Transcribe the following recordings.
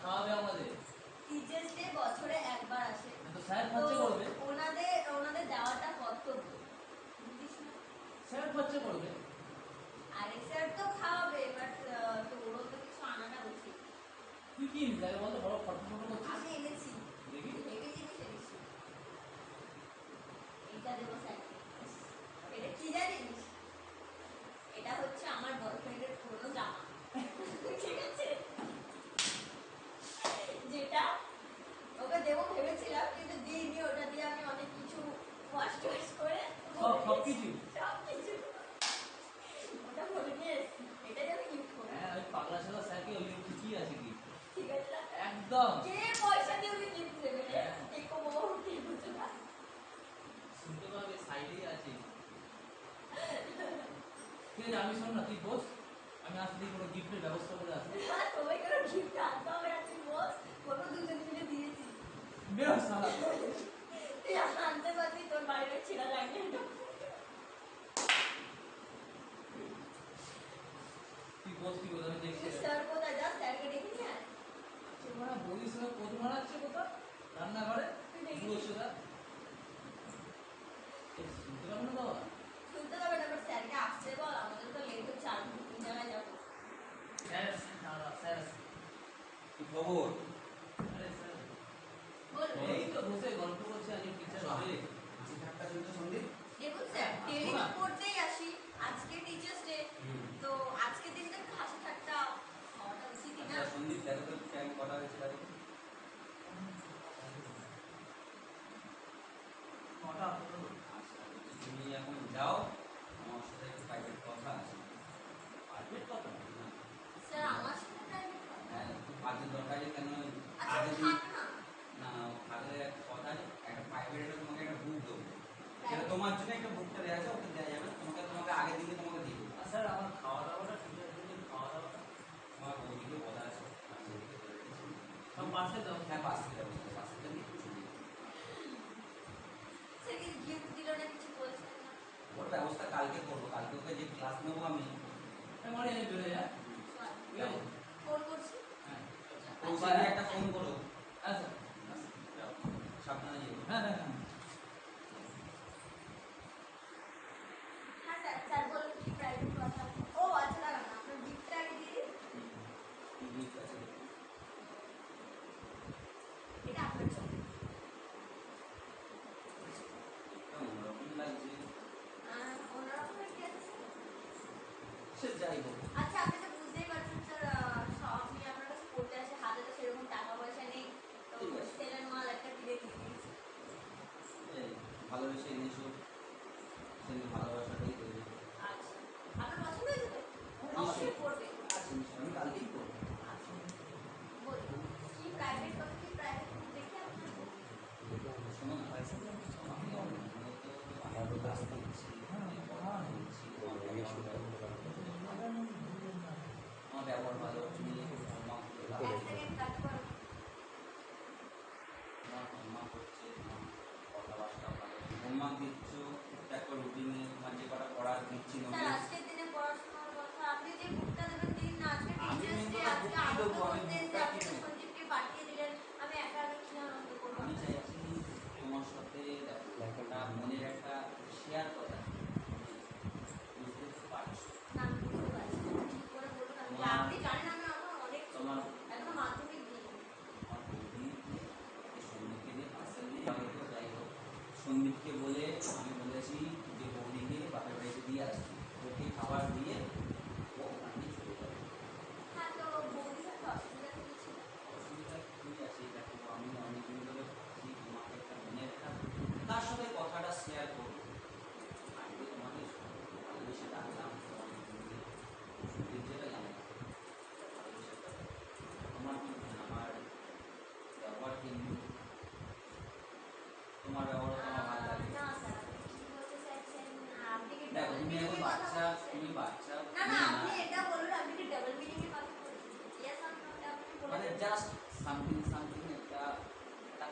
খাওয়াবে আমাদের। Teachers day বছরে একবার আসে, তো স্যার খরচা করবে, ওনাদের দেওয়াটা কর্তব্য, বুঝিস না? স্যার খরচা করবে। আরে স্যার তো খাওয়াবে, বাট তো ওরও তো কিছু আনাটা উচিত। তুই কি নিস আগে বলতো, বড় ফটো ফটো করছিস? আমি এনেছি, দেখি হেভি জিনিস এনেছি। এটা দেবো স্যারকে। এটা কি জানিস? এটা হচ্ছে আমার বয়ফ্রেন্ডের পুরনো জামা, ঠিক আছে? যেটা ওকে দেবো ভেবেছিলাম, কিন্তু দিইনি। ওটা দিয়ে আমি অনেক কিছু ওয়াশ টোয়াশ করে সবকিছু ওটা বলে নিয়ে এসেছি। এটাই আমি গিফট করবো। হ্যাঁ, ওই পাগলা সাদা স্যারকে ওই কি আছে কি ঠিক আছে না? একদম। কে পয়সা দিয়ে ওকে গিফট দেবে রে? কে কমো কে বুঝে না? শুনতে পাবে, সাইডেই আছে। ঠিক আছে, আমি শোন না, তুই বস, আমি আসলে কোনো গিফটের ব্যবস্থা করে আসবো। হ্যাঁ, তোমায় কোনো গিফট আনতে হবে না, তুই বস। কোনো দুজন মিলে দিয়েছি। বেরোস না। তুই আনতে পারবি, তোর বাড়ির ছেঁড়া লাগবে না। তুই বস, তুই বস, আমি দেখছি। স্যার কোথায়? যা স্যারকে ডেকে নিয়ে আয়। মানে বলিস না, কোদ মারাচ্ছে কোথাও রান্নাঘরে। বসে দা শুনতে পারবো না বাবা। শুনতে হবে না, বাট স্যারকে আসতে বল, আমাদের তো লেট হচ্ছে, আর কোন জায়গায় যাবো? স্যার, স্যার কি খবর? আরে স্যার বলুন। এই তো বসে গল্প করছে, আজকে টিচার হবে। হাসি ঠাট্টা চলছে সন্দীপ? দেখুন স্যার, ডেলি তো পড়তেই আসি, আজকে টিচার্স ডে, তো আজকে দিনটা একটু হাসি ঠাট্টা হওয়াটা উচিতই না? আচ্ছা সন্দীপ, দেখো তো টাইম কটা হয়েছে দেখো। কটা আপনার? আচ্ছা, তুমি এখন যাও, আমার সাথে একটু প্রাইভেট কথা আছে। প্রাইভেট কথা? স্যার আমার সাথে প্রাইভেট কথা? হ্যাঁ, খুব কাজের দরকারে কেন আচ্ছা আগে থাক না। না থাকলে একটা কথা আছে, একটা প্রাইভেট তোমাকে একটা বুক দেবো, যেটা তোমার জন্য একটা বুকটা দেওয়া আছে, ওকে দেওয়া যাবে, তোমাকে আগের দিনে তোমাকে দিয়ে দেবো। স্যার আমার খাওয়া দাওয়াটা ঠিক আছে, খাওয়া দাওয়াটা তোমার বৌদিকে বলা আছে, আমি ওদিকে বলে রেখেছি। সব পাশে দাও। হ্যাঁ, পাশ থেকে ব্যবস্থা, পাশ থেকে নিয়ে চলে যাবো। স্যার কিছু গিফট দিল না, কিছু বলছেন না? ওর ব্যবস্থা কালকে করবো, কালকে ওকে যে ক্লাস নেবো আমি। মনে আমি চলে যা। ফোন করছি। হ্যাঁ পৌঁছালে একটা ফোন করো। আচ্ছা যাও, সাবধানে যেও। হ্যাঁ হ্যাঁ হ্যাঁ। হ্যাঁ স্যার, স্যার বলুন কি প্রাইভেট কথা? ও আচ্ছা, দাঁড়ান, আপনার গিফটটা আগে দিয়ে দিন। ঠিক আছে, এটা আপনার জন্য। একটা অন্যরকম লাগছে। অন্যরকমের কি আছে স্যার? সে যাই হোক, আচ্ছা, আপনি তো বুঝতেই পারছেন স্যার, সব নিয়ে আপনার কাছে পড়তে আসে, হাতে তো সেরকম টাকা পয়সা নেই, তো ঠিক আছে। সেলের মাল একটা কিনে দিয়ে দিয়েছি। এই ভালোবেসে এনেছো, সেদিন ভালোবাসাটাই দেবে। আচ্ছা, আপনার পছন্দ হয়েছে তো? নিশ্চয়ই অবশ্যই পড়বে। আছে, নিশ্চয়ই আমি কালকেই করবো। আচ্ছা, বলুন কি প্রাইভেট কথা, কি প্রাইভেট দেখে আপনার? শোনো না, তোমাকে অনেক ক্লাস দিচ্ছি, অনেক কথা বলছি, তোমার ব্যবহার ভালো, আমার ব্যবহার ভালো, তুমি হোমওয়ার্ক এক সেকেন্ড কাট করো। তোমার হোমওয়ার্ক হচ্ছে, তোমার কথাবার্তা ভালো, হোমওয়ার্ক দিচ্ছ, একটা রুটিনে তোমার যে কটা পড়ার দিচ্ছি স্যার নোটিস। আজকের দিনে পড়াশোনার কথা, আপনি যে বুকটা দেবেন দিন না, আজকে আমি টিচার্স ডে, তোমাকে আজকে বুক কি আনন্দ দেবো, আমি করতে এসে বুকটা কি আপনি তো দেবো? সন্দীপকে পাঠিয়ে দিলেন, আমি একা একা কি আনন্দ করবো? আমি চাইছি তোমার সাথে দেখো একটা মনের একটা শেয়ার করা, বুঝতে তো পারছো। না, আমি বুঝতে পারছি না, ঠিক করে বলুন। আপনি জানেন আমি এখন অনেক ছোট, তোমার এখন মাধ্যমিক দিই। আমার বৌদিকে সন্দীপকে দিয়ে পার্সেল দিয়ে আমি তো যাই হোক, সন্দীপকে বলে আমি বলেছি যে বৌদিকে বাপের বাড়িতে দিয়ে আসছি, ওকে খাবার দিয়ে ও ওখান দিয়ে চলে যাবে। হ্যাঁ, তো বৌদির একটা অসুবিধা তো কিছু না? অসুবিধা কি আছে, দেখো আমি অনেকদিন ধরে ভাবছি তোমাকে একটা মনের একটা তার সাথে কথাটা শেয়ার করবো। আমি তো তোমাকে ভালোবেসে ডাকলাম, তোমার বন্ধুকে সন্দীপ যেটা জানে না, ভালোবেসে ডাকলাম। তোমার কি মনে হয় আমার ব্যবহার কিন্তু, তোমার ব্যবহার তো আমার ভালো লাগে। না স্যার, আপনি কি বলতে চাইছেন? আপনি কি দেখো ডাবল তুমি মিনিং এখন এর কথা বাচ্চা, বলছেন? তুমি বাচ্চা না না, মেয়ে না, আপনি এটা বলুন, আপনি কি ডাবল মিনিং এর কথা বলছেন? ইয়েস আর নো, আপনি মানে বলুন। জাস্ট সামথিং সামথিং একটা একটা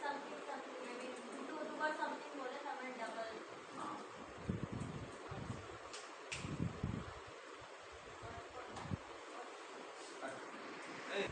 সামথিং সামথিং, মেবি দুবার সামথিং বলে তারপরে ডাবল। হ্যাঁ। এই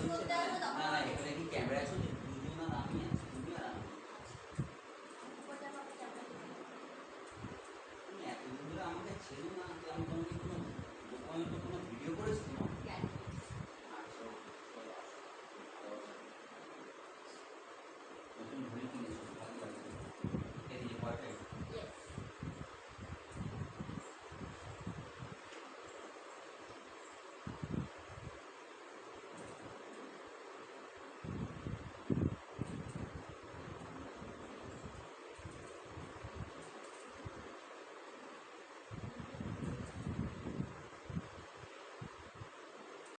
হচ্ছে মধ্যে